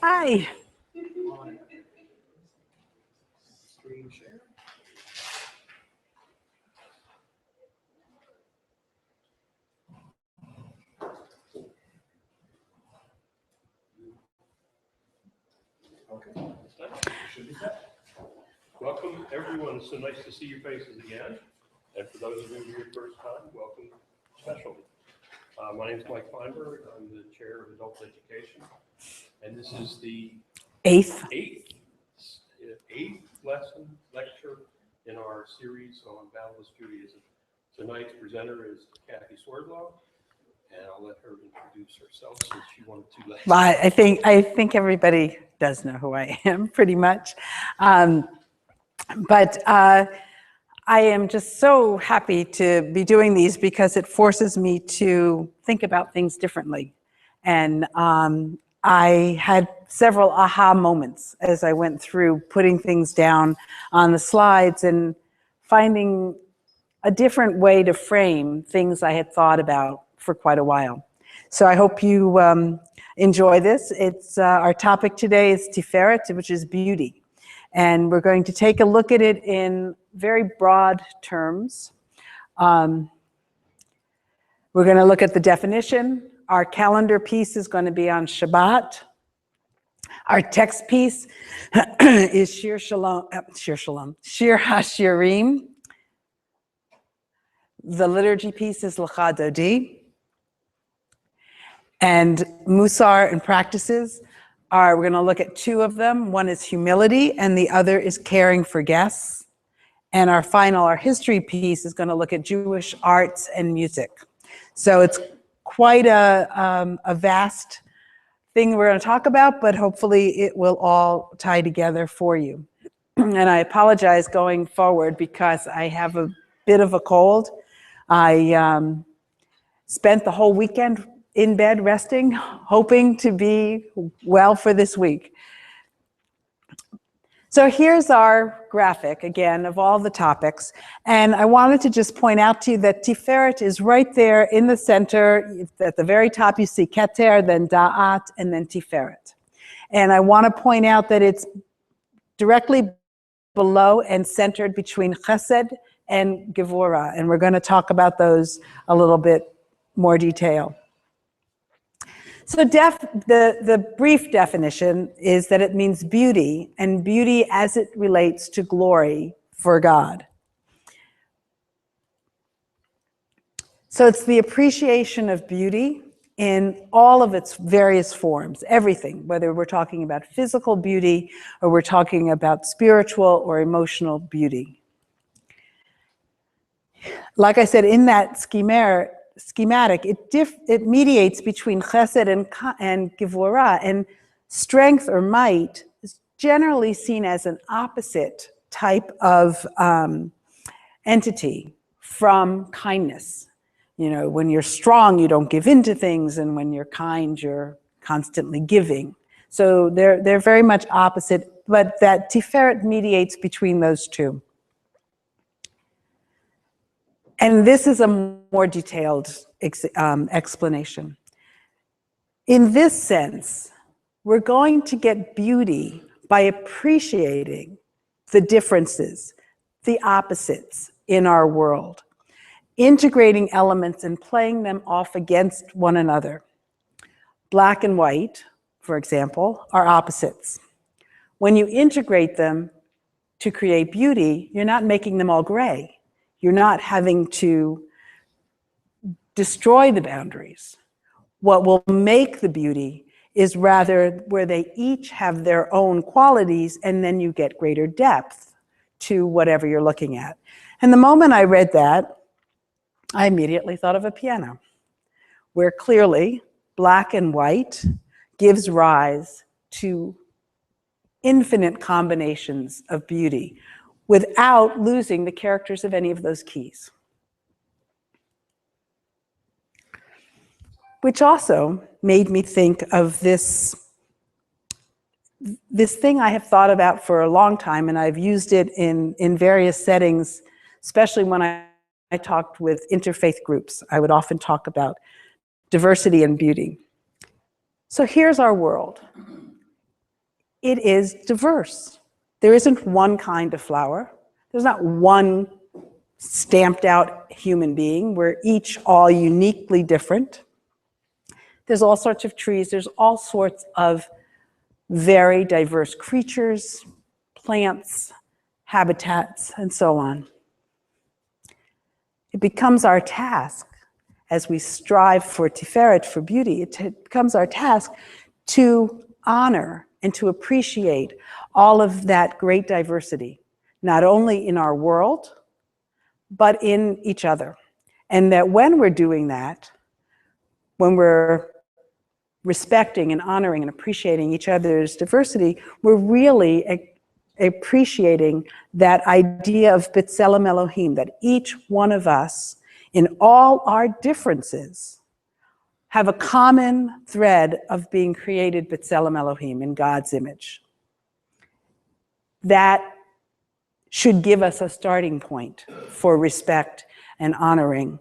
Hi. Screen share. Okay. Should be set. Welcome, everyone. It's so nice to see your faces again. And for those of you here first time, welcome especially. My name is Mike Feinberg. I'm the chair of adult education. And this is the Eighth lesson lecture in our series on Boundless Judaism. Tonight's presenter is Cathy Swerdlow, and I'll let her introduce herself since she wanted to. Well, I think everybody does know who I am pretty much. But I am just so happy to be doing these because it forces me to think about things differently. And I had several aha moments as I went through putting things down on the slides and finding a different way to frame things I had thought about for quite a while. So I hope you enjoy this. It's our topic today is Tiferet, which is beauty. And we're going to take a look at it in very broad terms. We're going to look at the definition. Our calendar piece is going to be on Shabbat. Our text piece is Shir HaShirim. The liturgy piece is Lecha Dodi. And Musar and practices we're going to look at two of them. One is humility and the other is caring for guests. And our history piece is going to look at Jewish arts and music. So it's quite a vast thing we're going to talk about, but hopefully it will all tie together for you. And I apologize going forward because I have a bit of a cold. I spent the whole weekend in bed resting, hoping to be well for this week. So here's our graphic, again, of all the topics. And I wanted to just point out to you that Tiferet is right there in the center. At the very top, you see Keter, then Da'at, and then Tiferet. And I want to point out that it's directly below and centered between Chesed and Gevurah. And we're going to talk about those a little bit more detail. So the brief definition is that it means beauty, and beauty as it relates to glory for God. So it's the appreciation of beauty in all of its various forms, everything, whether we're talking about physical beauty or we're talking about spiritual or emotional beauty. Like I said, in that schematic, it mediates between chesed and gevurah, and strength or might is generally seen as an opposite type of entity from kindness. You know, when you're strong, you don't give in to things, and when you're kind, you're constantly giving. So they're very much opposite, but that Tiferet mediates between those two. And this is a more detailed explanation. In this sense, we're going to get beauty by appreciating the differences, the opposites in our world, integrating elements and playing them off against one another. Black and white, for example, are opposites. When you integrate them to create beauty, you're not making them all gray. You're not having to destroy the boundaries. What will make the beauty is rather where they each have their own qualities, and then you get greater depth to whatever you're looking at. And the moment I read that, I immediately thought of a piano, where clearly black and white gives rise to infinite combinations of beauty, without losing the characters of any of those keys. Which also made me think of this thing I have thought about for a long time, and I've used it in various settings, especially when I talked with interfaith groups. I would often talk about diversity and beauty. So here's our world. it is diverse. There isn't one kind of flower. There's not one stamped out human being. We're each all uniquely different. There's all sorts of trees. There's all sorts of very diverse creatures, plants, habitats, and so on. It becomes our task as we strive for Tiferet, for beauty, it becomes our task to honor and to appreciate all of that great diversity, not only in our world, but in each other. And that when we're doing that, when we're respecting and honoring and appreciating each other's diversity, we're really appreciating that idea of B'Tselem Elohim, that each one of us, in all our differences, have a common thread of being created B'Tselem Elohim, in God's image. That should give us a starting point for respect and honoring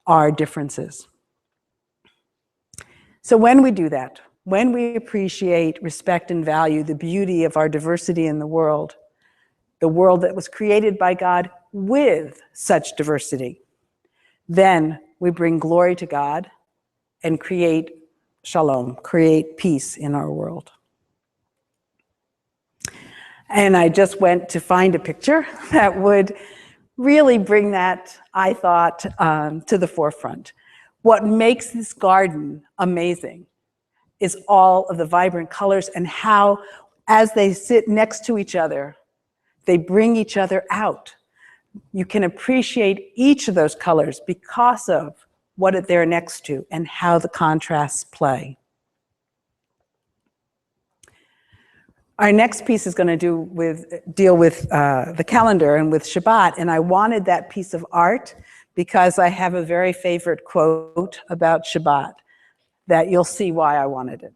our differences. So when we do that, when we appreciate, respect, and value the beauty of our diversity in the world that was created by God with such diversity, then we bring glory to God and create shalom, create peace in our world. And I just went to find a picture that would really bring that, I thought, to the forefront. What makes this garden amazing is all of the vibrant colors and how, as they sit next to each other, they bring each other out. You can appreciate each of those colors because of what they're next to and how the contrasts play. Our next piece is going to deal with the calendar and with Shabbat, and I wanted that piece of art because I have a very favorite quote about Shabbat that you'll see why I wanted it.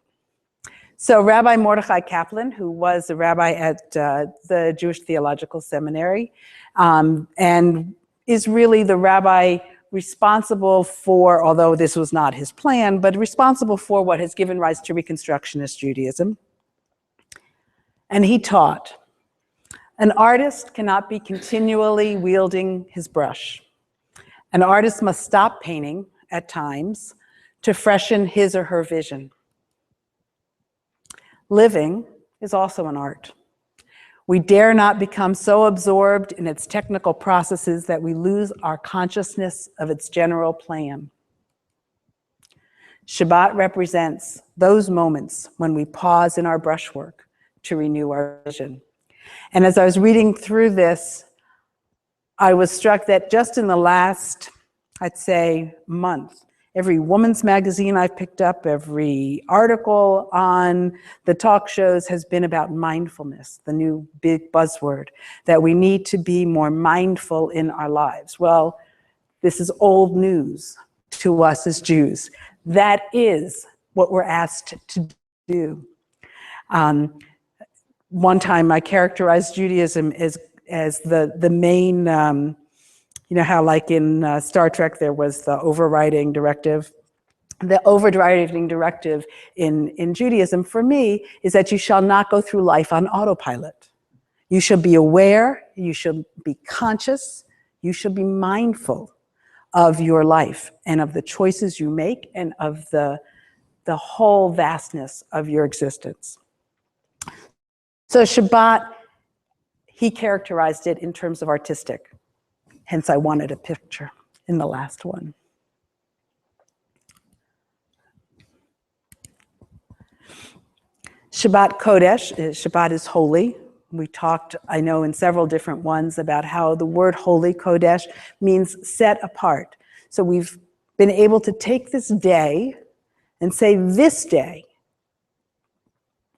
So Rabbi Mordechai Kaplan, who was a rabbi at the Jewish Theological Seminary, and is really the rabbi responsible for, although this was not his plan, but responsible for what has given rise to Reconstructionist Judaism. And he taught, an artist cannot be continually wielding his brush. An artist must stop painting at times to freshen his or her vision. Living is also an art. We dare not become so absorbed in its technical processes that we lose our consciousness of its general plan. Shabbat represents those moments when we pause in our brushwork to renew our vision. And as I was reading through this, I was struck that just in the last, I'd say, month, every woman's magazine I've picked up, every article on the talk shows has been about mindfulness, the new big buzzword, that we need to be more mindful in our lives. Well, this is old news to us as Jews. That is what we're asked to do. One time I characterized Judaism as the main, you know how like in Star Trek there was the overriding directive? The overriding directive in Judaism for me is that you shall not go through life on autopilot. You should be aware, you should be conscious, you should be mindful of your life and of the choices you make and of the whole vastness of your existence. So Shabbat, he characterized it in terms of artistic. Hence, I wanted a picture in the last one. Shabbat Kodesh, Shabbat is holy. We talked, I know, in several different ones about how the word holy, Kodesh, means set apart. So we've been able to take this day and say this day,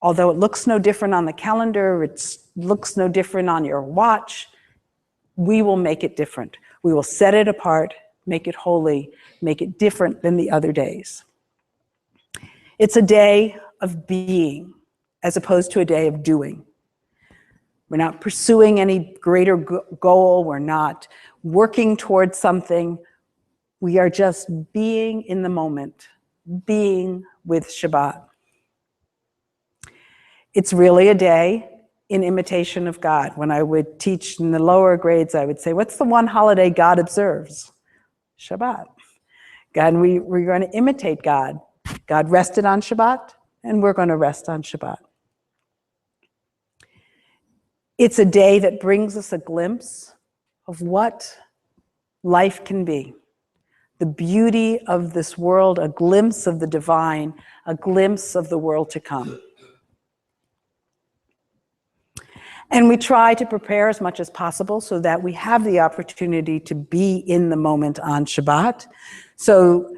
although it looks no different on the calendar, it looks no different on your watch, we will make it different. We will set it apart, make it holy, make it different than the other days. It's a day of being as opposed to a day of doing. We're not pursuing any greater goal. We're not working towards something. We are just being in the moment, being with Shabbat. It's really a day in imitation of God. When I would teach in the lower grades, I would say, what's the one holiday God observes? Shabbat. God, we're going to imitate God. God rested on Shabbat, and we're going to rest on Shabbat. It's a day that brings us a glimpse of what life can be. The beauty of this world, a glimpse of the divine, a glimpse of the world to come. And we try to prepare as much as possible so that we have the opportunity to be in the moment on Shabbat. So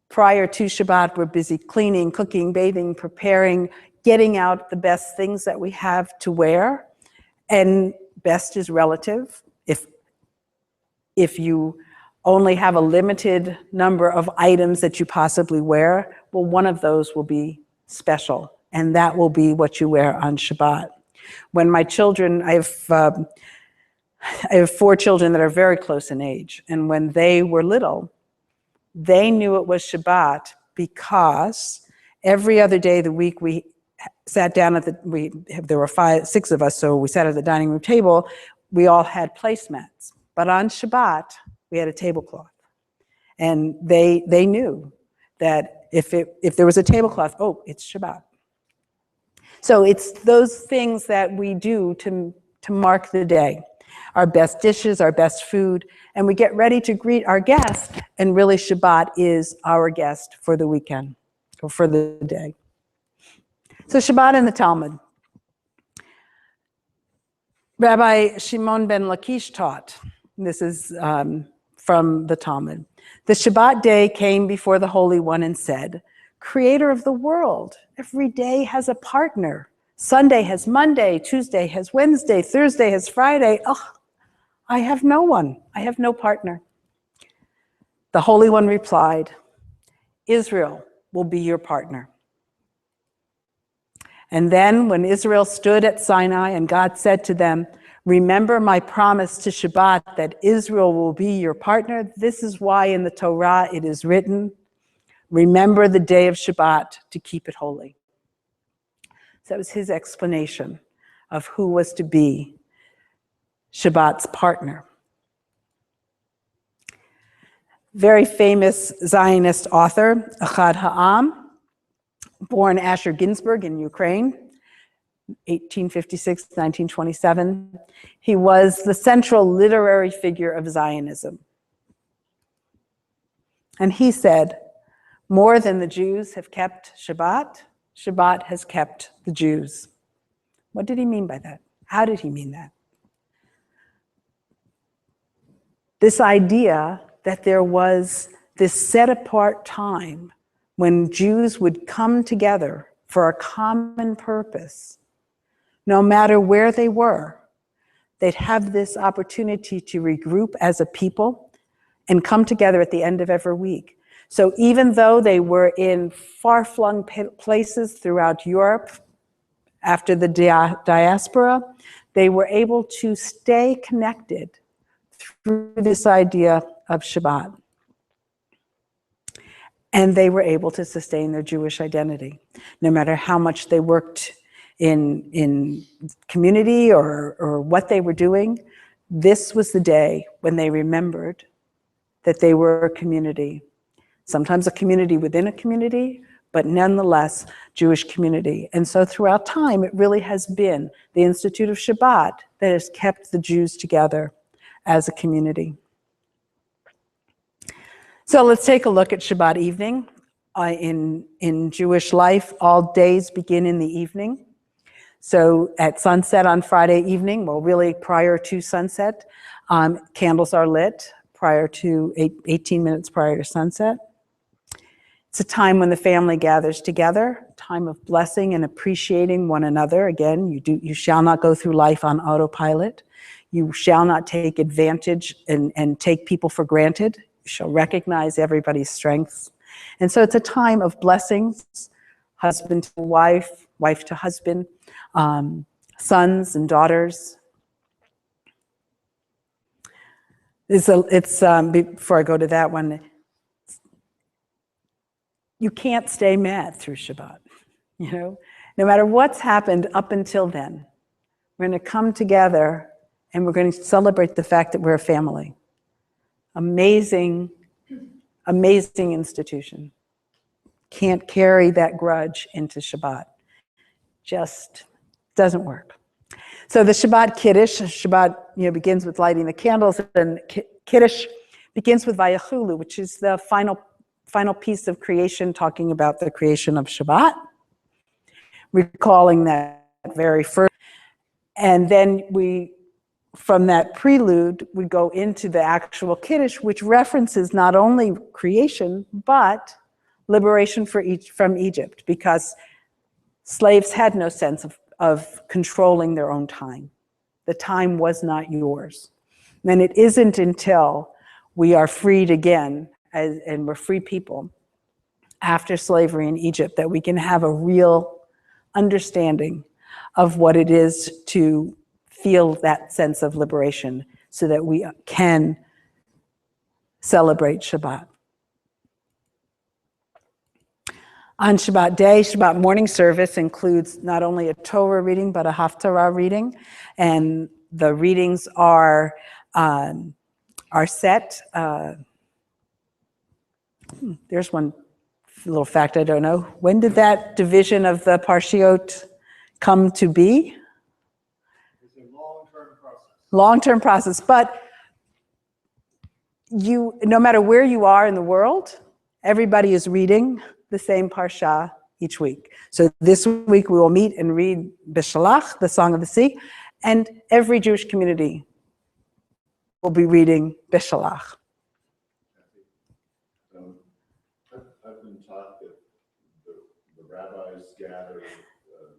prior to Shabbat, we're busy cleaning, cooking, bathing, preparing, getting out the best things that we have to wear. And best is relative. If you only have a limited number of items that you possibly wear, well, one of those will be special, and that will be what you wear on Shabbat. When my children, I have 4 children that are very close in age, and when they were little, they knew it was Shabbat because every other day of the week we sat down at there were 6 of us, so we sat at the dining room table. We all had placemats, but on Shabbat we had a tablecloth, and they knew that if there was a tablecloth, oh, it's Shabbat. So it's those things that we do to mark the day. Our best dishes, our best food, and we get ready to greet our guest, and really Shabbat is our guest for the weekend, or for the day. So Shabbat in the Talmud. Rabbi Shimon ben Lakish taught, this is from the Talmud, the Shabbat day came before the Holy One and said, Creator of the world, every day has a partner. Sunday has Monday, Tuesday has Wednesday, Thursday has Friday. Oh, I have no one. I have no partner. The Holy One replied, Israel will be your partner. And then when Israel stood at Sinai and God said to them, remember my promise to Shabbat that Israel will be your partner. This is why in the Torah it is written, remember the day of Shabbat to keep it holy. So that was his explanation of who was to be Shabbat's partner. Very famous Zionist author, Achad Ha'am, born Asher Ginsburg in Ukraine, 1856, 1927. He was the central literary figure of Zionism. And he said, more than the Jews have kept Shabbat, Shabbat has kept the Jews. What did he mean by that? How did he mean that? This idea that there was this set apart time when Jews would come together for a common purpose, no matter where they were, they'd have this opportunity to regroup as a people and come together at the end of every week. So even though they were in far-flung places throughout Europe after the diaspora, they were able to stay connected through this idea of Shabbat. And they were able to sustain their Jewish identity, no matter how much they worked in community or what they were doing. This was the day when they remembered that they were a community. Sometimes a community within a community, but nonetheless, Jewish community. And so throughout time, it really has been the Institute of Shabbat that has kept the Jews together as a community. So let's take a look at Shabbat evening. In Jewish life, all days begin in the evening. So at sunset on Friday evening, well, really prior to sunset, candles are lit prior to 18 minutes prior to sunset. It's a time when the family gathers together, time of blessing and appreciating one another. Again, you shall not go through life on autopilot. You shall not take advantage and take people for granted. You shall recognize everybody's strengths. And so it's a time of blessings, husband to wife, wife to husband, sons and daughters. Before I go to that one, you can't stay mad through Shabbat, you know? No matter what's happened up until then, we're going to come together and we're going to celebrate the fact that we're a family. Amazing, amazing institution. Can't carry that grudge into Shabbat. Just doesn't work. So the Shabbat Kiddush, Shabbat begins with lighting the candles, and Kiddush begins with Vayachulu, which is the final piece of creation, talking about the creation of Shabbat, recalling that very first. And then from that prelude, we go into the actual Kiddush, which references not only creation, but liberation from Egypt, because slaves had no sense of controlling their own time. The time was not yours. And it isn't until we are freed again, and we're free people, after slavery in Egypt, that we can have a real understanding of what it is to feel that sense of liberation, so that we can celebrate Shabbat. On Shabbat day, Shabbat morning service includes not only a Torah reading, but a Haftarah reading. And the readings are set. There's one little fact I don't know. When did that division of the Parshiot come to be? It's a long-term process. Long-term process, but no matter where you are in the world, everybody is reading the same parsha each week. So this week we will meet and read Bishalach, the Song of the Sea, and every Jewish community will be reading Bishalach. I've been taught that the rabbis gather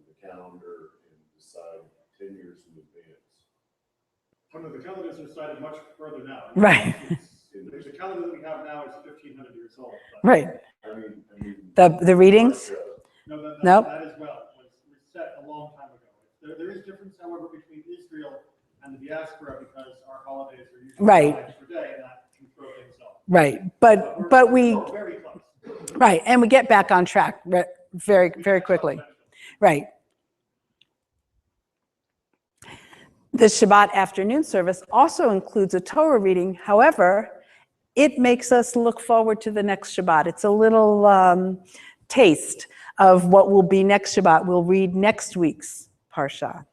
the calendar and decide 10 years in advance. One of the calendars are cited much further now. Right. There's a calendar that we have now is 1,500 years old. Right. I mean, The readings? No, Nope. that as well was set a long time ago. There is difference, however, between Israel and the diaspora, because our holidays are usually Right. 5 per day, and that can throw things off. Right. We're But we, still very close. right, and we get back on track very, very quickly. Right. The Shabbat afternoon service also includes a Torah reading. However, it makes us look forward to the next Shabbat. It's a little taste of what will be next Shabbat. We'll read next week's Parsha.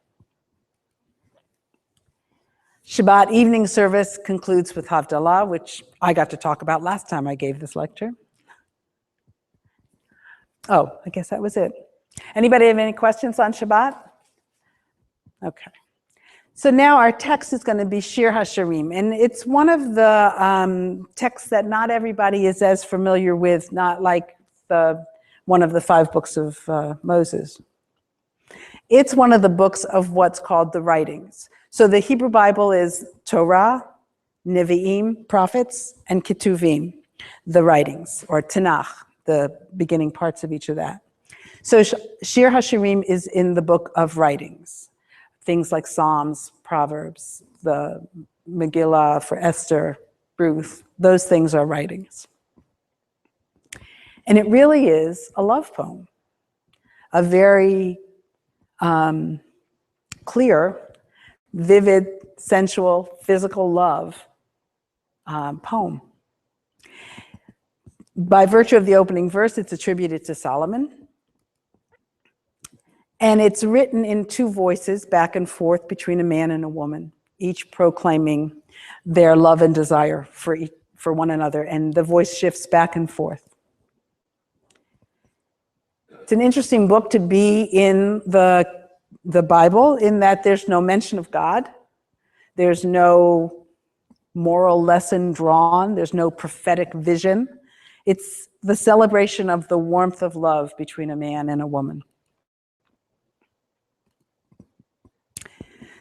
Shabbat evening service concludes with Havdalah, which I got to talk about last time I gave this lecture. Oh, I guess that was it. Anybody have any questions on Shabbat? Okay. So now our text is going to be Shir HaShirim, and it's one of the texts that not everybody is as familiar with, not like one of the 5 books of Moses. It's one of the books of what's called the writings. So the Hebrew Bible is Torah, Nevi'im, prophets, and Ketuvim, the writings, or Tanakh, the beginning parts of each of that. So Shir HaShirim is in the book of writings. Things like Psalms, Proverbs, the Megillah for Esther, Ruth, those things are writings. And it really is a love poem, a very clear, vivid, sensual, physical love poem. By virtue of the opening verse, it's attributed to Solomon. And it's written in 2 voices, back and forth between a man and a woman, each proclaiming their love and desire for one another, and the voice shifts back and forth. It's an interesting book to be in the Bible, in that there's no mention of God, there's no moral lesson drawn, there's no prophetic vision. It's the celebration of the warmth of love between a man and a woman.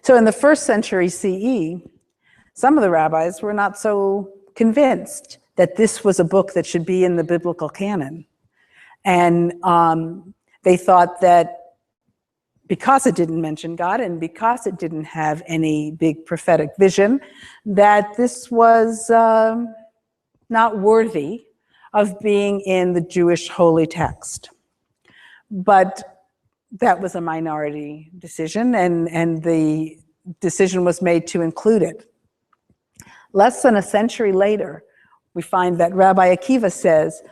So in the 1st century CE, some of the rabbis were not so convinced that this was a book that should be in the biblical canon. And they thought that because it didn't mention God and because it didn't have any big prophetic vision, that this was not worthy of being in the Jewish holy text. But that was a minority decision, and the decision was made to include it. Less than a century later, we find that Rabbi Akiva says,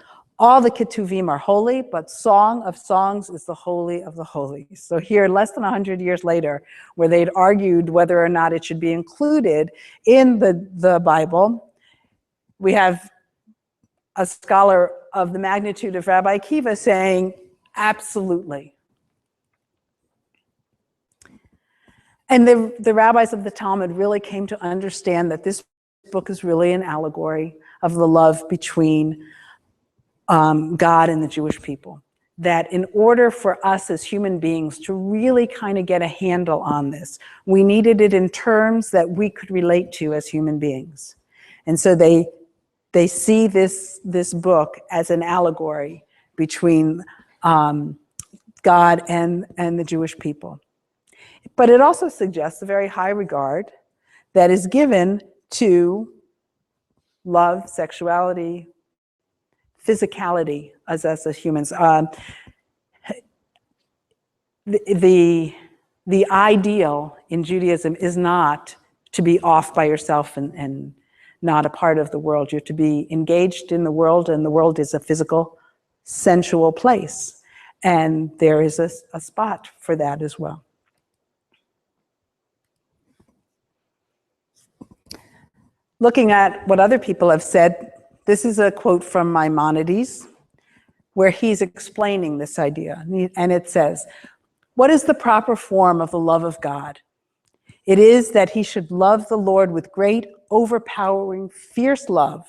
all the Ketuvim are holy, but Song of Songs is the holy of the holies. So here, less than 100 years later, where they'd argued whether or not it should be included in the Bible, we have a scholar of the magnitude of Rabbi Akiva saying, absolutely. And the rabbis of the Talmud really came to understand that this book is really an allegory of the love between God and the Jewish people. That in order for us as human beings to really kind of get a handle on this, we needed it in terms that we could relate to as human beings. And so they see this book as an allegory between God and the Jewish people. But it also suggests a very high regard that is given to love, sexuality, physicality as us as humans. The ideal in Judaism is not to be off by yourself and not a part of the world. You're to be engaged in the world, and the world is a physical, sensual place. And there is a spot for that as well. Looking at what other people have said, this is a quote from Maimonides, where he's explaining this idea. And it says, what is the proper form of the love of God? It is that he should love the Lord with great, overpowering, fierce love,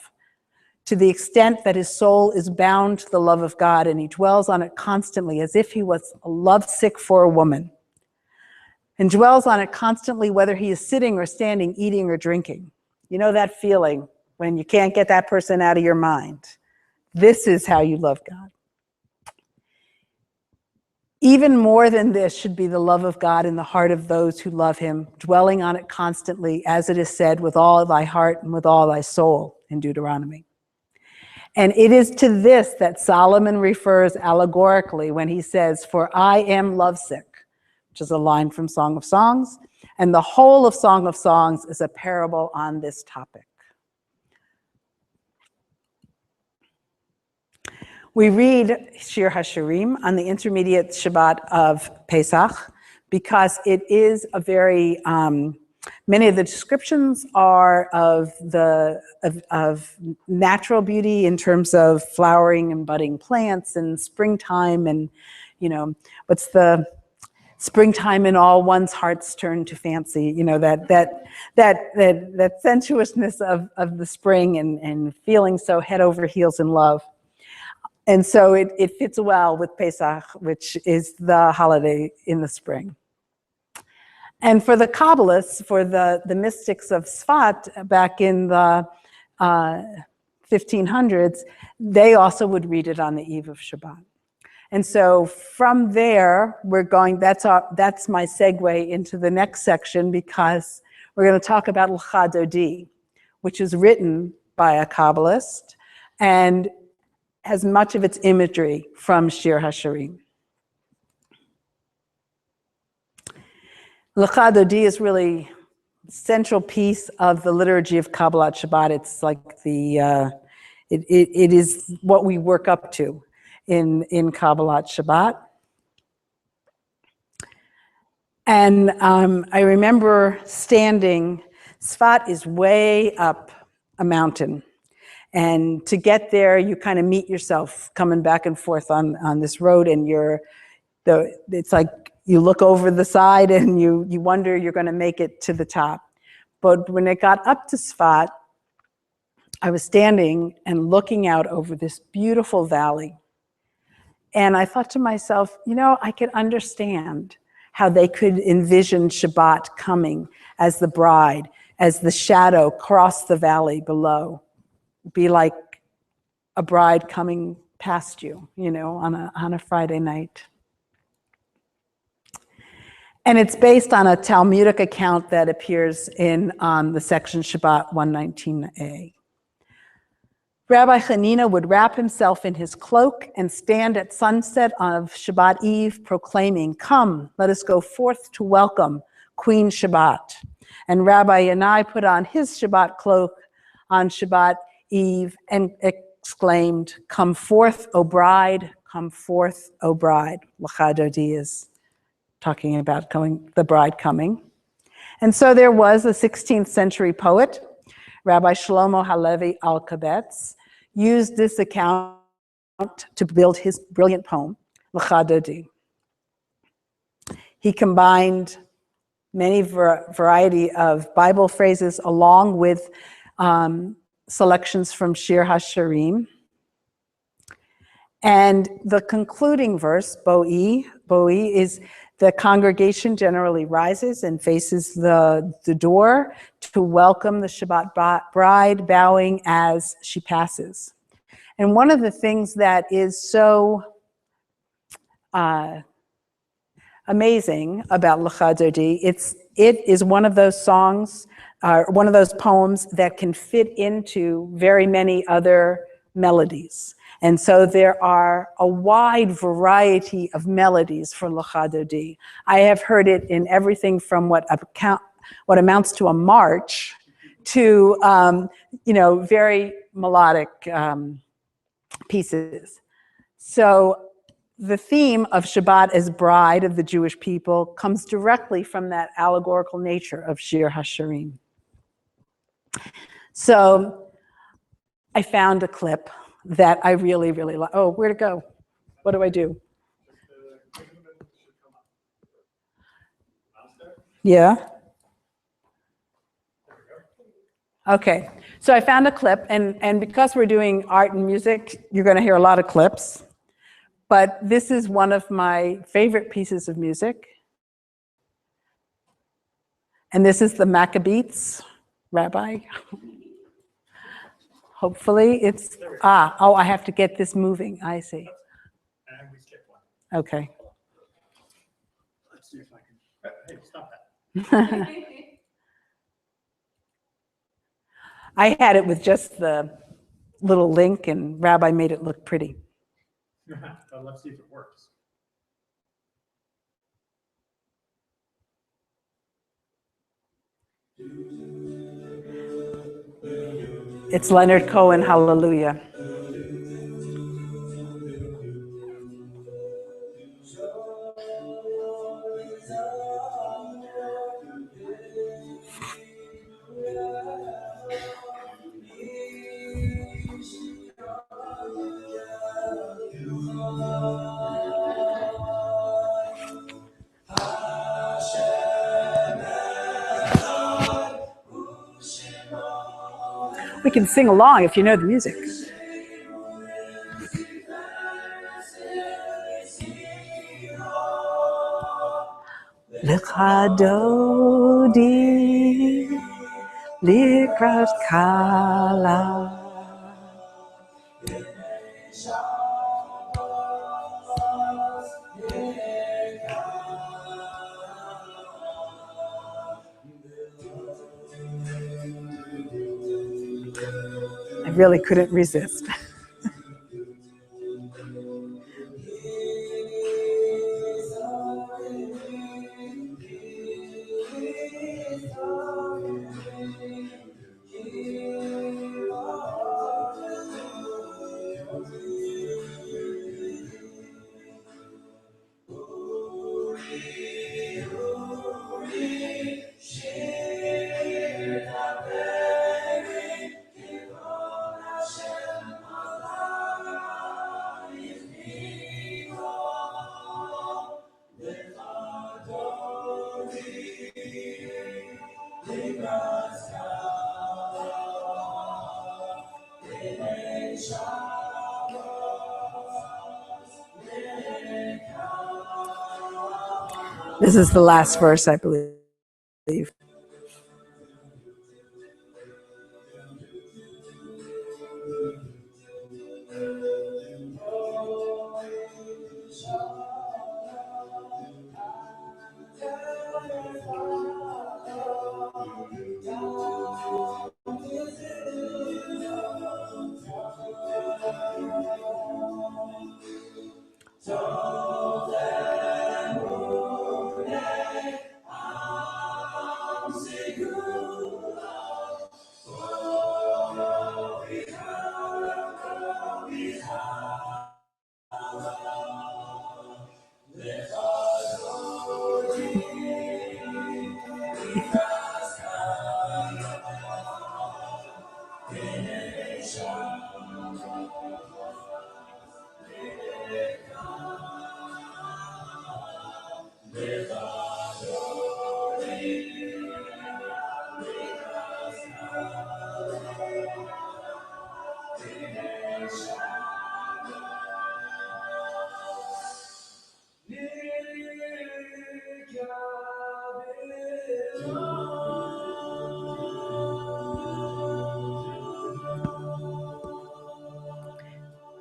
to the extent that his soul is bound to the love of God, and he dwells on it constantly as if he was lovesick for a woman, and dwells on it constantly whether he is sitting or standing, eating or drinking. You know that feeling when you can't get that person out of your mind. This is how you love God. Even more than this should be the love of God in the heart of those who love him, dwelling on it constantly, as it is said, with all thy heart and with all thy soul in Deuteronomy. And it is to this that Solomon refers allegorically when he says, for I am lovesick, which is a line from Song of Songs, and the whole of Song of Songs is a parable on this topic. We read Shir HaShirim on the intermediate Shabbat of Pesach because it is a very, many of the descriptions are of natural beauty in terms of flowering and budding plants and springtime, and what's the springtime in all one's hearts turn to fancy, that sensuousness of the spring and feeling so head over heels in love. And so it fits well with Pesach, which is the holiday in the spring. And for the Kabbalists, for the mystics of Tzfat back in the 1500s, they also would read it on the eve of Shabbat. And so from there, that's my segue into the next section, because we're going to talk about L'cha Dodi, which is written by a Kabbalist and has much of its imagery from Shir HaShirim. L'cha Dodi is really a central piece of the liturgy of Kabbalat Shabbat. It's like it is what we work up to in Kabbalat Shabbat. And I remember standing, Tzfat is way up a mountain. And to get there, you kind of meet yourself coming back and forth on this road, and it's like you look over the side and you wonder you're going to make it to the top. But when it got up to Tzfat, I was standing and looking out over this beautiful valley. And I thought to myself, I could understand how they could envision Shabbat coming as the bride, as the shadow crossed the valley below. Be like a bride coming past you, on a Friday night. And it's based on a Talmudic account that appears in the section Shabbat 119a. Rabbi Hanina would wrap himself in his cloak and stand at sunset of Shabbat Eve proclaiming, "Come, let us go forth to welcome Queen Shabbat." And Rabbi Yanai put on his Shabbat cloak on Shabbat Eve and exclaimed, "Come forth, O bride, come forth, O bride." Lecha Dodi is talking about the bride coming. And so there was a 16th century poet, Rabbi Shlomo Halevi Alkabetz, used this account to build his brilliant poem, Lecha Dodi. He combined many variety of Bible phrases along with selections from Shir HaShirim. And the concluding verse, Bo'i, is the congregation generally rises and faces the door to welcome the Shabbat bride, bowing as she passes. And one of the things that is so amazing about Lecha Dodi, it is one of those songs, one of those poems that can fit into very many other melodies. And so there are a wide variety of melodies for Lecha Dodi. I have heard it in everything from what amounts to a march to very melodic pieces. So the theme of Shabbat as bride of the Jewish people comes directly from that allegorical nature of Shir HaShirim. So I found a clip that I really, really like. Oh, where'd it go? What do I do? Yeah. Okay. So I found a clip, and because we're doing art and music, you're going to hear a lot of clips. But this is one of my favorite pieces of music. And this is the Maccabees, Rabbi. Hopefully it's, I have to get this moving, I see. And we skipped one. Okay. Let's see if I can, hey, stop that. I had it with just the little link, and Rabbi made it look pretty. But let's see if it works. It's Leonard Cohen, Hallelujah. We can sing along if you know the music. Lecha Dodi likrat kala. I really couldn't resist. This is the last verse, I believe.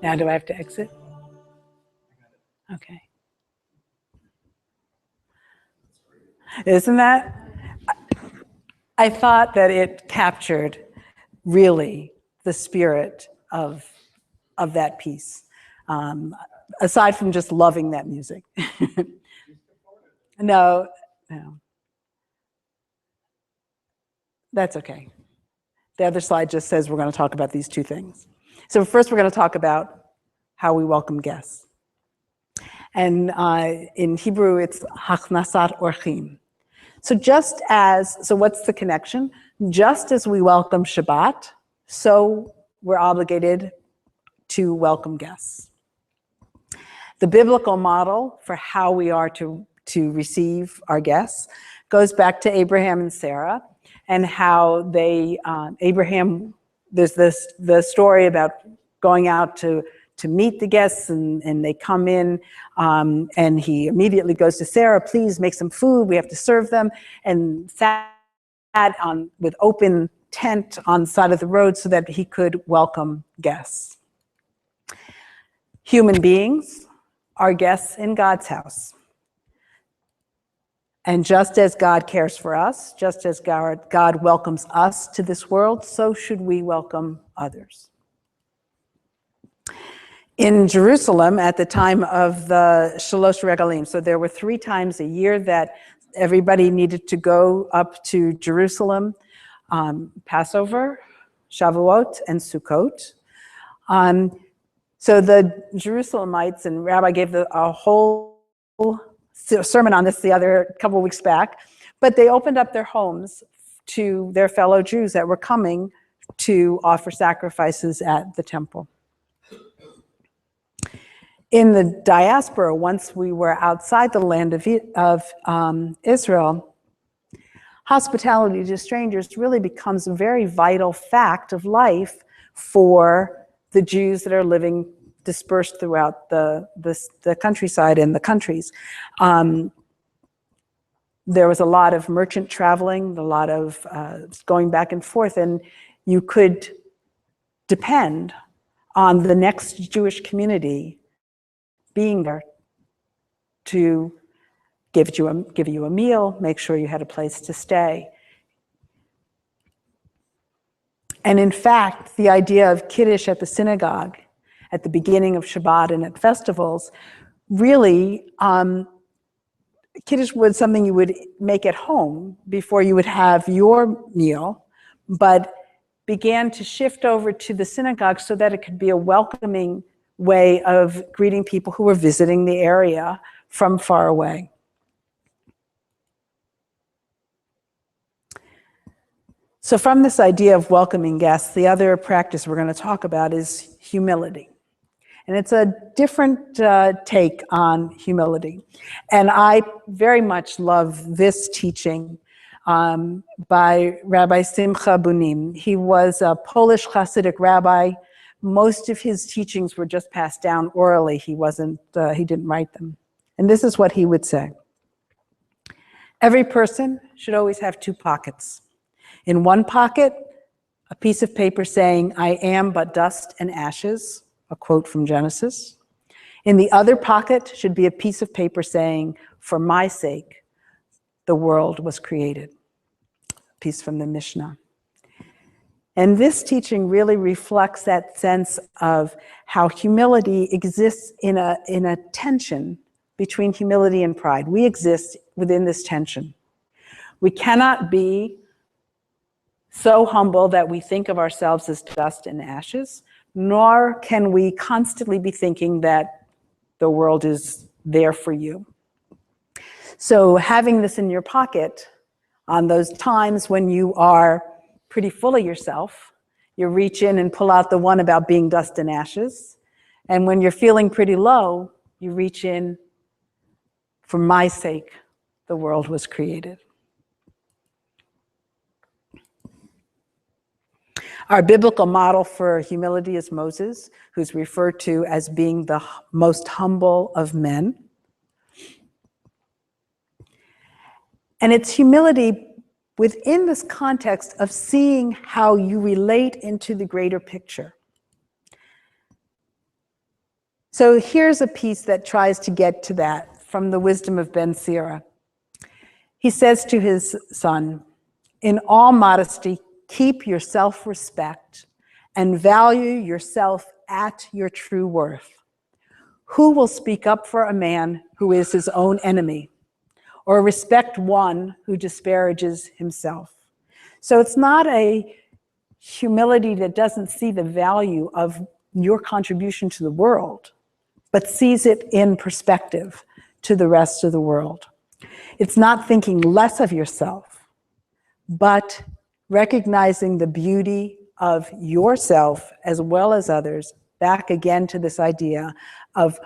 Now, do I have to exit? Okay. Isn't that? I thought that it captured really the spirit of that piece, aside from just loving that music. No, that's okay. The other slide just says we're going to talk about these two things. So first, we're going to talk about how we welcome guests. And in Hebrew, it's hachnasat orchim. So what's the connection? Just as we welcome Shabbat, so we're obligated to welcome guests. The biblical model for how we are to receive our guests goes back to Abraham and Sarah, and how Abraham, there's the story about going out to meet the guests, and they come in, and he immediately goes to Sarah, please make some food, we have to serve them, and sat with open tent on the side of the road so that he could welcome guests. Human beings are guests in God's house. And just as God cares for us, just as God welcomes us to this world, so should we welcome others. In Jerusalem, at the time of the Shalosh Regalim, so there were 3 times a year that everybody needed to go up to Jerusalem, Passover, Shavuot, and Sukkot. So the Jerusalemites, and Rabbi gave a whole sermon on this a couple of weeks back, but they opened up their homes to their fellow Jews that were coming to offer sacrifices at the temple. In the diaspora, once we were outside the land of Israel, hospitality to strangers really becomes a very vital fact of life for the Jews that are living dispersed throughout the countryside and the countries. There was a lot of merchant traveling, a lot of going back and forth, and you could depend on the next Jewish community being there to give you a meal, make sure you had a place to stay. And in fact, the idea of Kiddush at the synagogue at the beginning of Shabbat and at festivals, really, Kiddush was something you would make at home before you would have your meal, but began to shift over to the synagogue so that it could be a welcoming way of greeting people who were visiting the area from far away. So from this idea of welcoming guests, the other practice we're going to talk about is humility. And it's a different take on humility. And I very much love this teaching by Rabbi Simcha Bunim. He was a Polish Hasidic rabbi. Most of his teachings were just passed down orally. He didn't write them. And this is what he would say. Every person should always have 2 pockets. In one pocket, a piece of paper saying, I am but dust and ashes, a quote from Genesis. In the other pocket should be a piece of paper saying, for my sake, the world was created. A piece from the Mishnah. And this teaching really reflects that sense of how humility exists in a tension between humility and pride. We exist within this tension. We cannot be so humble that we think of ourselves as dust and ashes, nor can we constantly be thinking that the world is there for you. So having this in your pocket on those times when you are pretty full of yourself, you reach in and pull out the one about being dust and ashes. And when you're feeling pretty low, you reach in, for my sake, the world was created. Our biblical model for humility is Moses, who's referred to as being the most humble of men. And it's humility within this context of seeing how you relate into the greater picture. So here's a piece that tries to get to that from the wisdom of Ben Sira. He says to his son, "In all modesty, keep your self-respect and value yourself at your true worth. Who will speak up for a man who is his own enemy, or respect one who disparages himself?" So it's not a humility that doesn't see the value of your contribution to the world, but sees it in perspective to the rest of the world. It's not thinking less of yourself, but recognizing the beauty of yourself as well as others, back again to this idea of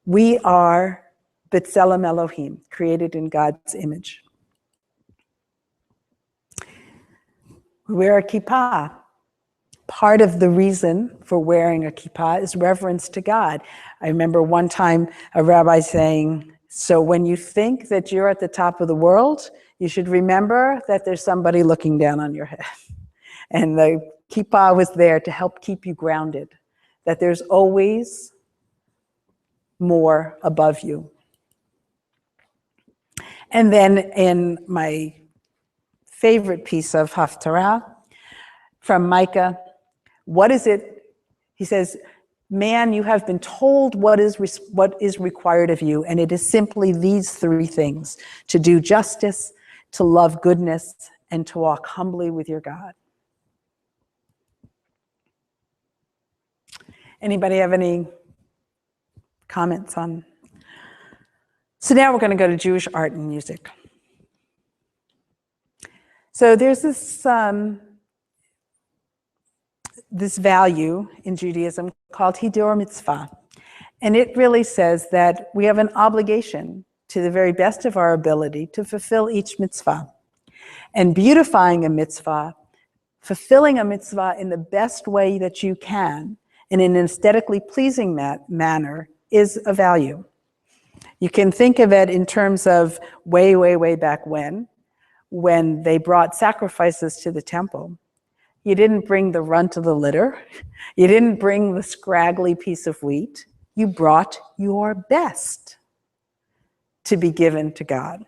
we are B'Tselem Elohim, created in God's image. We wear a kippah. Part of the reason for wearing a kippah is reverence to God. I remember one time a rabbi saying, so when you think that you're at the top of the world, you should remember that there's somebody looking down on your head. And the kippah was there to help keep you grounded, that there's always more above you. And then in my favorite piece of Haftarah from Micah, what is it? He says, "Man, you have been told what is required of you, and it is simply these three things: to do justice, to love goodness, and to walk humbly with your God." Anybody have any comments on? So now we're going to go to Jewish art and music. So there's this value in Judaism called Hidur Mitzvah. And it really says that we have an obligation to the very best of our ability to fulfill each mitzvah. And beautifying a mitzvah, fulfilling a mitzvah in the best way that you can, in an aesthetically pleasing manner, is a value. You can think of it in terms of way, way, way back when they brought sacrifices to the temple. You didn't bring the runt of the litter. You didn't bring the scraggly piece of wheat. You brought your best to be given to God.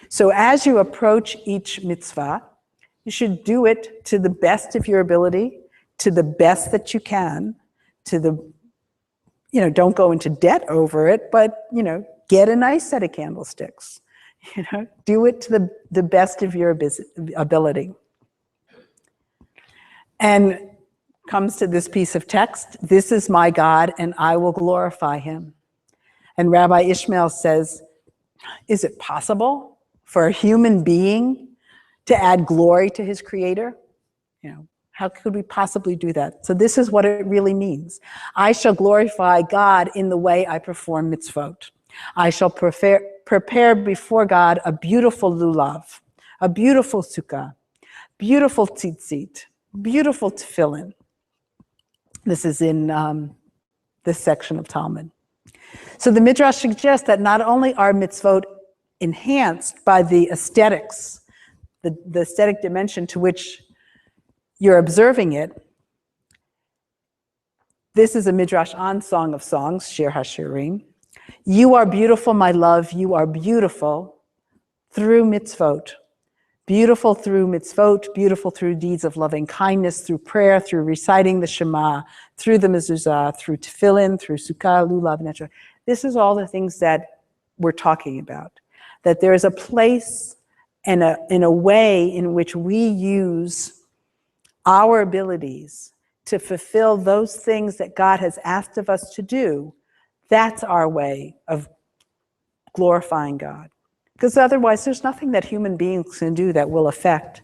So as you approach each mitzvah, you should do it to the best of your ability, to the best that you can, don't go into debt over it, but, get a nice set of candlesticks. Do it to the best of your ability. And comes to this piece of text, "This is my God, and I will glorify him." And Rabbi Ishmael says, is it possible for a human being to add glory to his creator? How could we possibly do that? So this is what it really means. I shall glorify God in the way I perform mitzvot. I shall prepare before God a beautiful lulav, a beautiful sukkah, beautiful tzitzit, beautiful tefillin. This is in this section of Talmud. So the Midrash suggests that not only are mitzvot enhanced by the aesthetics, the aesthetic dimension to which you're observing it. This is a Midrash on Song of Songs, Shir HaShirim. You are beautiful, my love, you are beautiful through mitzvot. Beautiful through mitzvot, beautiful through deeds of loving kindness, through prayer, through reciting the Shema, through the mezuzah, through tefillin, through sukkah, lulav, etc. This is all the things that we're talking about. That there is a place and a way in which we use our abilities to fulfill those things that God has asked of us to do. That's our way of glorifying God. Because otherwise, there's nothing that human beings can do that will affect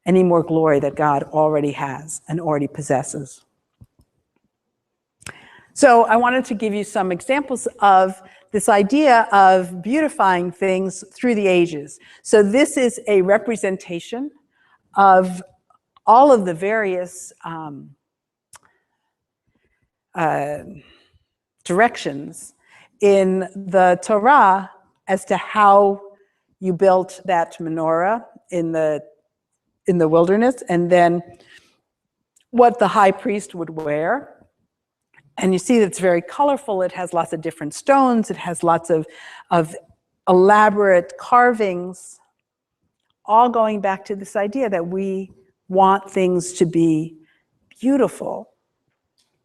any more glory that God already has and already possesses. So I wanted to give you some examples of this idea of beautifying things through the ages. So this is a representation of all of the various directions in the Torah as to how you built that menorah in the wilderness, and then what the high priest would wear. And you see that it's very colorful. It has lots of different stones. It has lots of elaborate carvings, all going back to this idea that we want things to be beautiful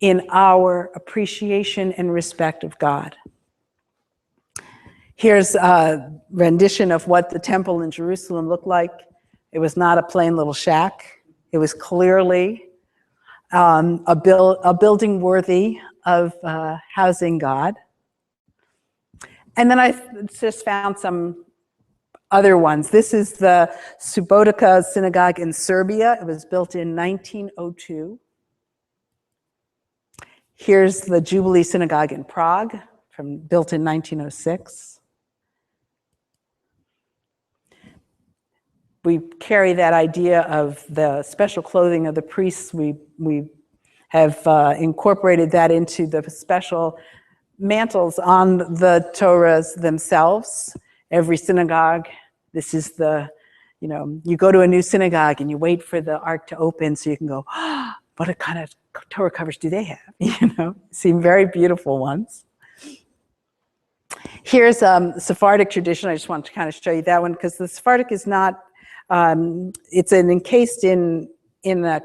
in our appreciation and respect of God. Here's a rendition of what the temple in Jerusalem looked like. It was not a plain little shack. It was clearly a building worthy of housing God. And then I just found some other ones. This is the Subotica synagogue in Serbia. It was built in 1902. Here's the Jubilee synagogue in Prague, built in 1906. We carry that idea of the special clothing of the priests. We have incorporated that into the special mantles on the Torahs themselves. Every synagogue, this is you go to a new synagogue and you wait for the ark to open so you can go, oh, what kind of Torah covers do they have? Seem very beautiful ones. Here's Sephardic tradition. I just want to kind of show you that one because the Sephardic is not, it's encased in a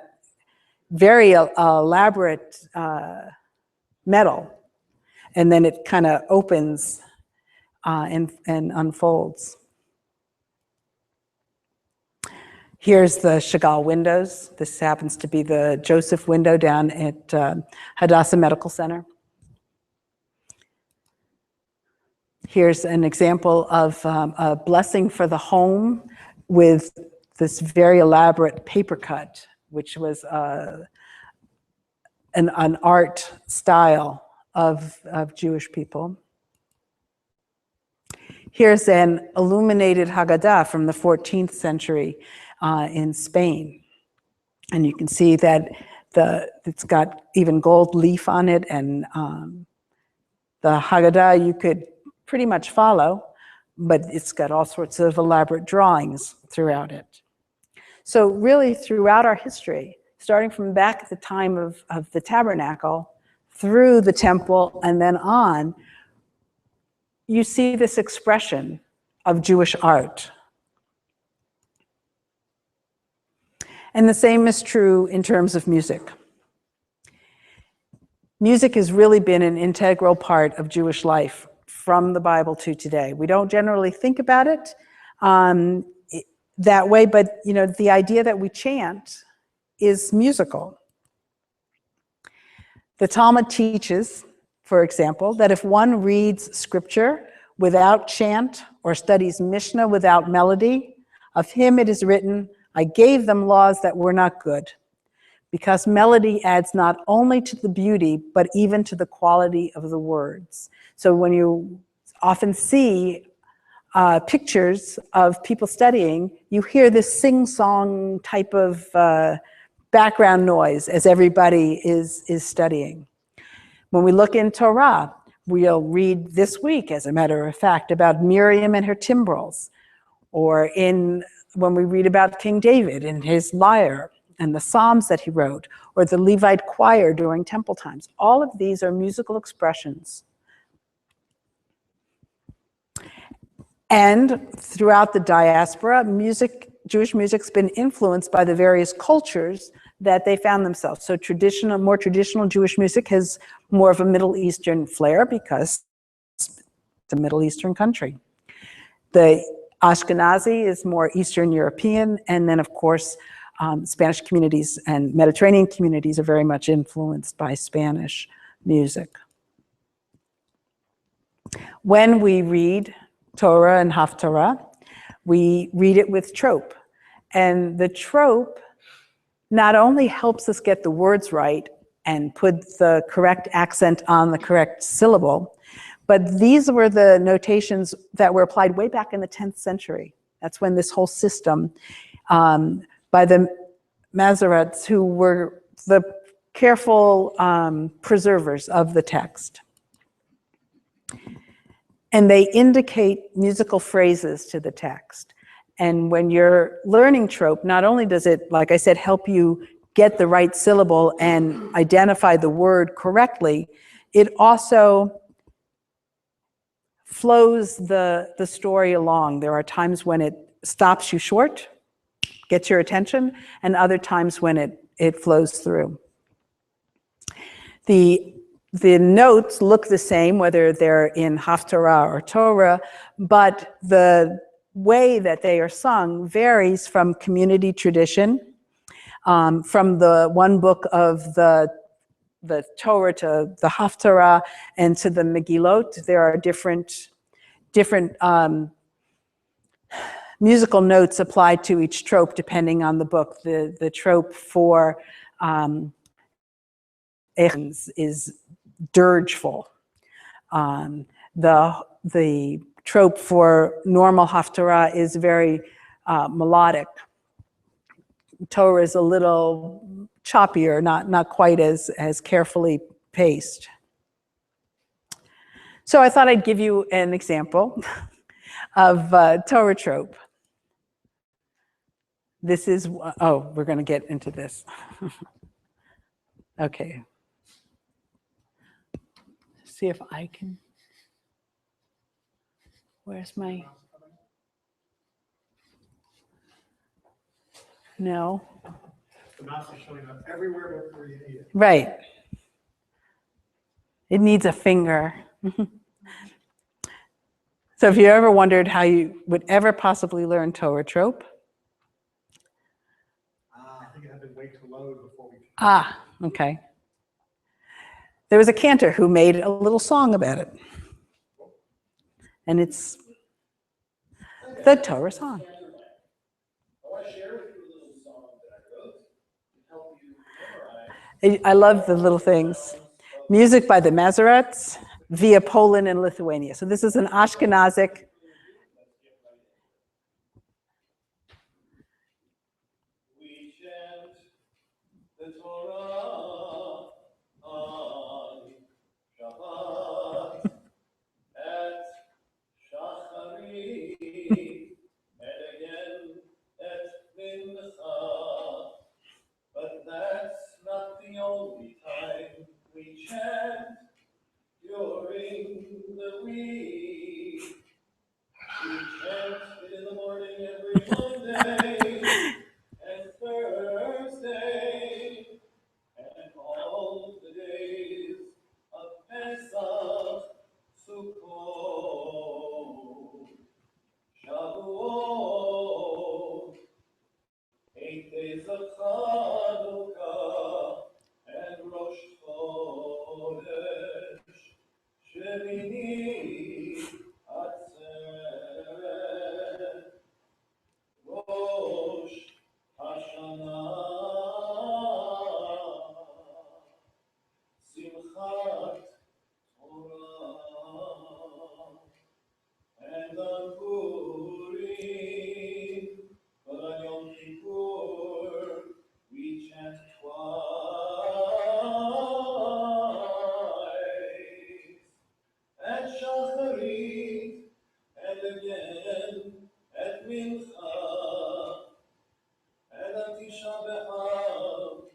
very elaborate metal, and then it kind of opens and unfolds. Here's the Chagall windows. This happens to be the Joseph window down at Hadassah Medical Center. Here's an example of a blessing for the home with this very elaborate paper cut, which was an art style of Jewish people. Here's an illuminated Haggadah from the 14th century in Spain. And you can see that it's got even gold leaf on it, and the Haggadah you could pretty much follow, but it's got all sorts of elaborate drawings throughout it. So really throughout our history, starting from back at the time of the tabernacle, through the temple, and then on, you see this expression of Jewish art. And the same is true in terms of music. Music has really been an integral part of Jewish life from the Bible to today. We don't generally think about it that way, but the idea that we chant is musical. The Talmud teaches, for example, that if one reads scripture without chant or studies Mishnah without melody, of him it is written, I gave them laws that were not good, because melody adds not only to the beauty, but even to the quality of the words. So when you often see pictures of people studying, you hear this sing-song type of background noise as everybody is studying. When we look in Torah, we'll read this week, as a matter of fact, about Miriam and her timbrels, or when we read about King David and his lyre and the Psalms that he wrote, or the Levite choir during temple times. All of these are musical expressions. And throughout the diaspora, Jewish music's been influenced by the various cultures that they found themselves. So more traditional Jewish music has more of a Middle Eastern flair because it's a Middle Eastern country. The Ashkenazi is more Eastern European, and then of course, Spanish communities and Mediterranean communities are very much influenced by Spanish music. When we read Torah and Haftarah, we read it with trope. And the trope not only helps us get the words right and put the correct accent on the correct syllable, But these were the notations that were applied way back in the 10th century. That's when this whole system by the Masoretes, who were the careful preservers of the text. And they indicate musical phrases to the text. And when you're learning trope, not only does it, like I said, help you get the right syllable and identify the word correctly, it also flows the story along. There are times when it stops you short, gets your attention, and other times when it flows through. The notes look the same, whether they're in Haftarah or Torah, but the way that they are sung varies from community tradition, from the one book of the Torah to the Haftarah and to the Megillot. There are different musical notes applied to each trope depending on the book. The trope for is dirgeful. The trope for normal Haftarah is very melodic. Torah is a little choppier, not quite as carefully paced. So I thought I'd give you an example of Torah trope. This is, oh, we're going to get into this. Okay. See if I can, where's my, no. The mouse is showing up everywhere but where you need it. Right. It needs a finger. So if you ever wondered how you would ever possibly learn Torah trope. I think it had to wait to load before we. Ah, okay. There was a cantor who made a little song about it. And it's the Torah song. I want to share with you a little song that I wrote to help you memorize. I love the little things. Music by the Masoretes via Poland and Lithuania. So this is an Ashkenazic. We chant the Torah on Shabbat at Shacharit and again at Mincha. But that's not the only time we chant during the week. We chant it in the morning every Monday and Thursday and all the days of Pesach, Sukkot, Shavuot, 8 days of Chanukah and Rosh Chodesh, Shemini Atzeret, Rosh Hashanah, Simchat Torah, and on Purim, but on Yom Kippur, we chant twice. At Shacharit, and again at Mincha, and at Tisha B'Av,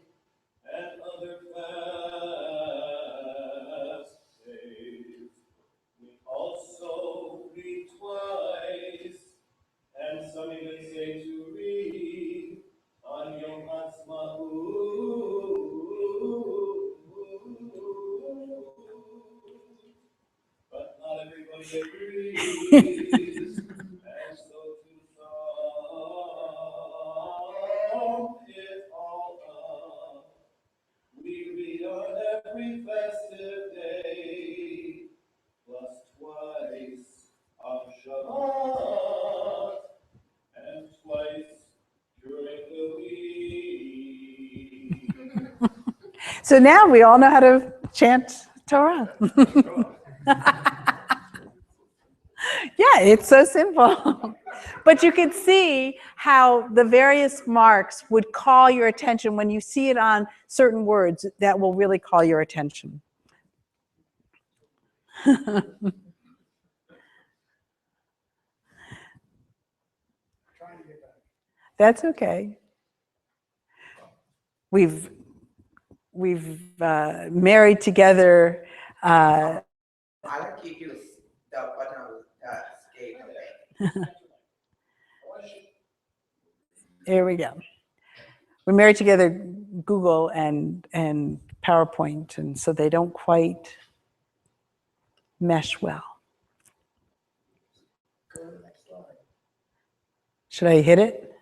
and other fast days. We also read twice, and some even say to read on Yom Ha'atzmaut. But not everybody agrees, and so to sum it all up, we read on every festive day, plus twice on Shabbat, and twice during the week. So now we all know how to chant Torah. It's so simple. But you can see how the various marks would call your attention when you see it on certain words that will really call your attention. Trying to get back. That's okay. We've married together. I like to use the bottom skate of it. Here we go. We married together Google and PowerPoint, and so they don't quite mesh well. Go to the next slide. Should I hit it?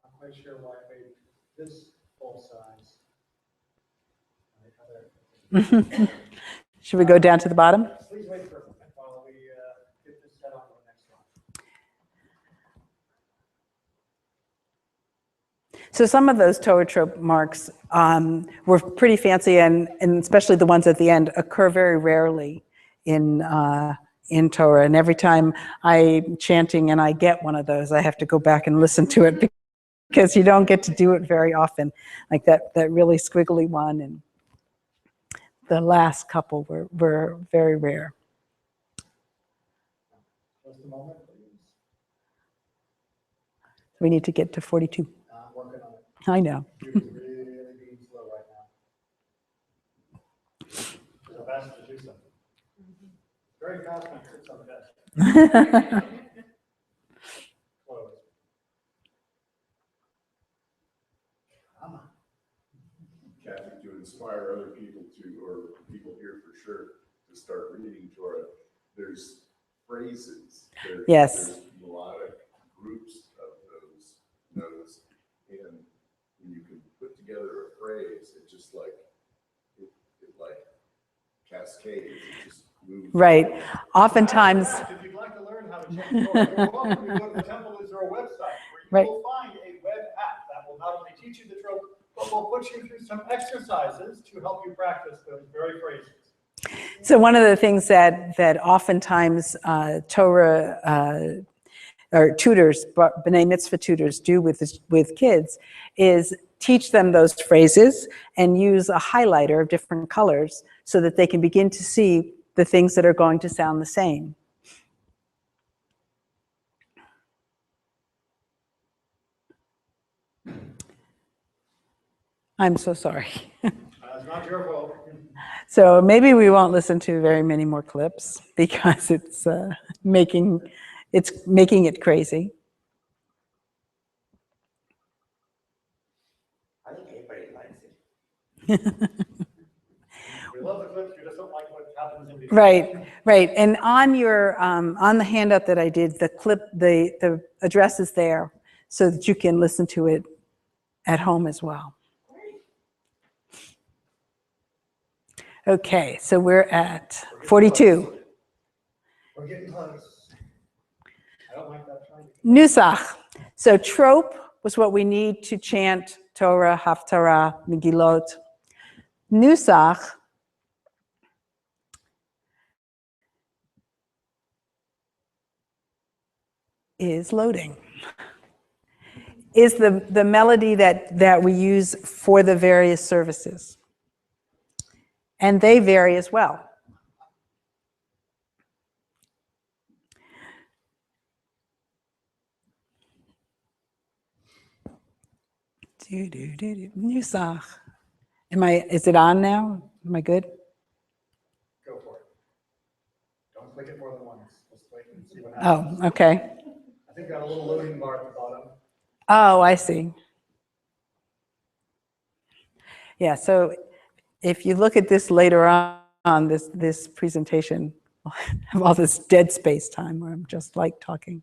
I'm quite sure why I made this full size. Should we go down to the bottom? Please wait for a moment while we get this set on to the next one. So some of those Torah trope marks were pretty fancy, and especially the ones at the end occur very rarely in Torah. And every time I'm chanting and I get one of those, I have to go back and listen to it because you don't get to do it very often. Like that really squiggly one, and the last couple were very rare. Just a moment, please. We need to get to 42. I'm working on it. I know. You're really being slow right now. So fast to do something. Very fast when it sits on the desk. Close. Come on. Cathy, to inspire other people or people here for sure, to start reading Torah, there's phrases. Yes. There's melodic groups of those notes, and when you can put together a phrase, it just like, it like cascades, it just moves. Right. Oftentimes, If you'd like to learn how to change Torah, you're welcome to go to the Temple Israel website, Right. where you will find a web app that will not only teach you the trope, but will put you through some exercises to help you practice those very phrases. so one of the things that oftentimes Torah or tutors, B'nai Mitzvah tutors do with kids is teach them those phrases and use a highlighter of different colors so that they can begin to see the things that are going to sound the same. I'm so sorry. It's not your fault. So maybe we won't listen to very many more clips because it's making it crazy. I think everybody likes it. We love the clips, we just don't like what happens in between. Right. And on your on the handout that I did, the address is there so that you can listen to it at home as well. Okay, so we're at 42. We're getting close. I don't like that trying to. Nusach. So trope was what we need to chant Torah, Haftarah, Megillot. Nusach is loading. Is the melody that we use for the various services. And they vary as well. Nusach. Is it on now? Am I good? Go for it. Don't click it more than once. Just wait and see what happens. Oh, okay. I think got a little loading bar at the bottom. Oh, I see. Yeah, so if you look at this later on, this presentation, I'll have all this dead space time where I'm just like talking.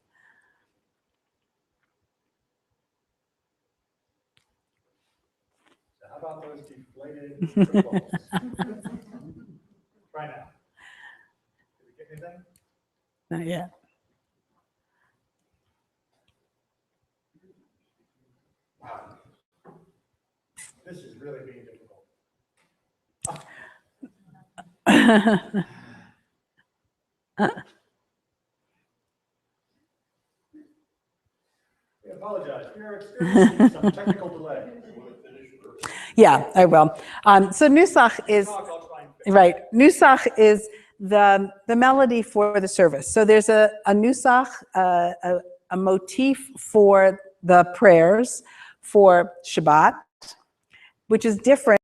So how about those deflated footballs? Try now. Did we get anything? Not yet. This is really being difficult. We apologize. We are experiencing some technical delay. Yeah, I will. So Nusach is, right, Nusach is the melody for the service. So there's a Nusach, a motif for the prayers for Shabbat, which is different